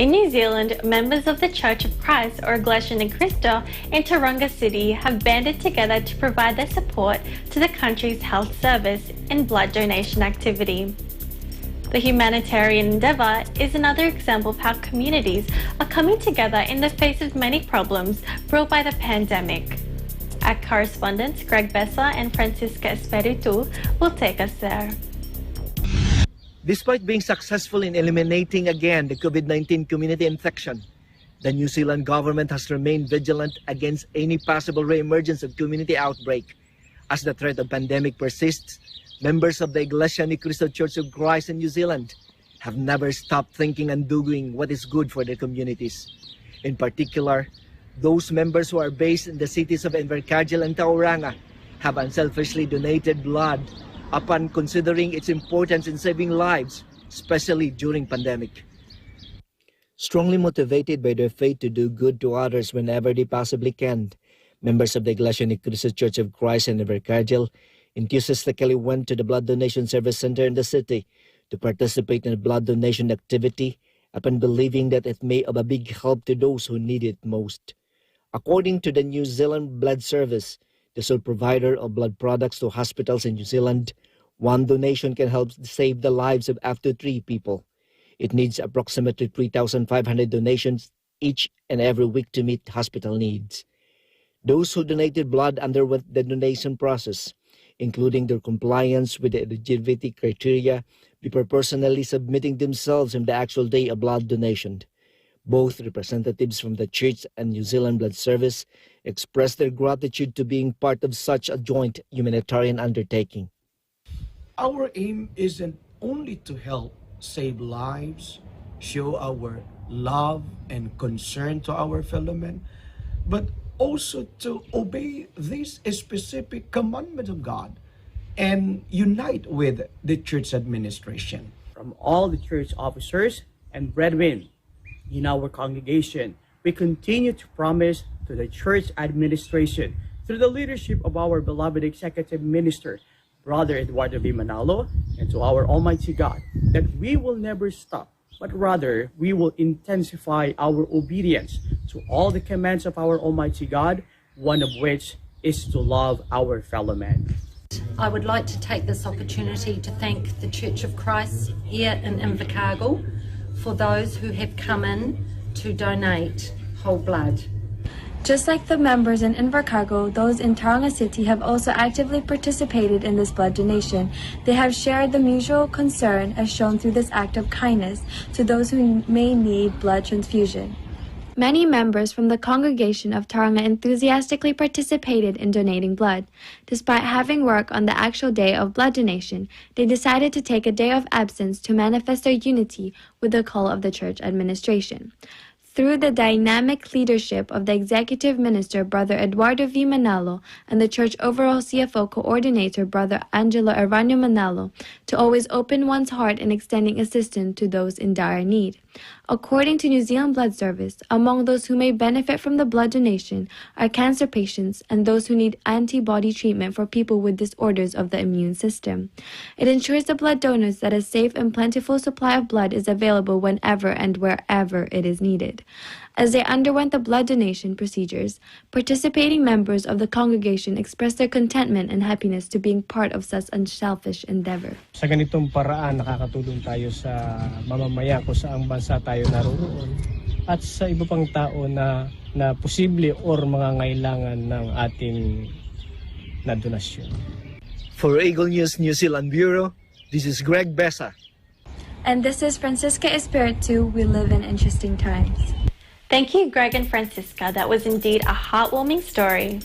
In New Zealand, members of the Church of Christ or Iglesia Ni Cristo in Tauranga City have banded together to provide their support to the country's health service in blood donation activity. The humanitarian endeavour is another example of how communities are coming together in the face of many problems brought by the pandemic. Our correspondents Greg Bessa and Francisca Espiritu will take us there. Despite being successful in eliminating again the COVID-19 community infection, the New Zealand government has remained vigilant against any possible re-emergence of community outbreak. As the threat of pandemic persists, members of the Iglesia Ni Cristo Church of Christ in New Zealand have never stopped thinking and doing what is good for their communities. In particular, those members who are based in the cities of Invercargill and Tauranga have unselfishly donated blood upon considering its importance in saving lives, especially during pandemic. Strongly motivated by their faith to do good to others whenever they possibly can, members of the Iglesia Ni Cristo Church of Christ in Invercargill enthusiastically went to the Blood Donation Service Center in the city to participate in the blood donation activity upon believing that it may of a big help to those who need it most. According to the New Zealand Blood Service, the sole provider of blood products to hospitals in New Zealand, one donation can help save the lives of up to 3 people. It needs approximately 3,500 donations each and every week to meet hospital needs. Those who donated blood underwent the donation process, including their compliance with the eligibility criteria before personally submitting themselves on the actual day of blood donation. Both representatives from the Church and New Zealand Blood Service expressed their gratitude to being part of such a joint humanitarian undertaking. Our aim isn't only to help save lives, show our love and concern to our fellow men, but also to obey this specific commandment of God and unite with the church administration. From all the church officers and brethren in our congregation, we continue to promise to the church administration through the leadership of our beloved executive minister, Brother Eduardo V. Manalo, and to our Almighty God, that we will never stop, but rather we will intensify our obedience to all the commands of our Almighty God, one of which is to love our fellow man. I would like to take this opportunity to thank the Church of Christ here in Invercargill for those who have come in to donate whole blood. Just like the members in Invercargill, those in Tauranga City have also actively participated in this blood donation. They have shared the mutual concern as shown through this act of kindness to those who may need blood transfusion. Many members from the congregation of Tauranga enthusiastically participated in donating blood. Despite having work on the actual day of blood donation, they decided to take a day of absence to manifest their unity with the call of the church administration. Through the dynamic leadership of the Executive Minister, Brother Eduardo V. Manalo, and the Church Overall CFO Coordinator, Brother Angelo Arano Manalo, to always open one's heart in extending assistance to those in dire need. According to New Zealand Blood Service, among those who may benefit from the blood donation are cancer patients and those who need antibody treatment for people with disorders of the immune system. It ensures the blood donors that a safe and plentiful supply of blood is available whenever and wherever it is needed. As they underwent the blood donation procedures, participating members of the congregation expressed their contentment and happiness to being part of such unselfish endeavor. Sa ganitong paraan, nakakatulong tayo sa mamamayan kung saang bansa tayo naroon at sa iba pang tao na posible or mga ngailangan ng ating na donasyon. For Eagle News New Zealand Bureau, this is Greg Bessa. And this is Francisca Espiritu. We live in interesting times. Thank you, Greg and Francisca. That was indeed a heartwarming story.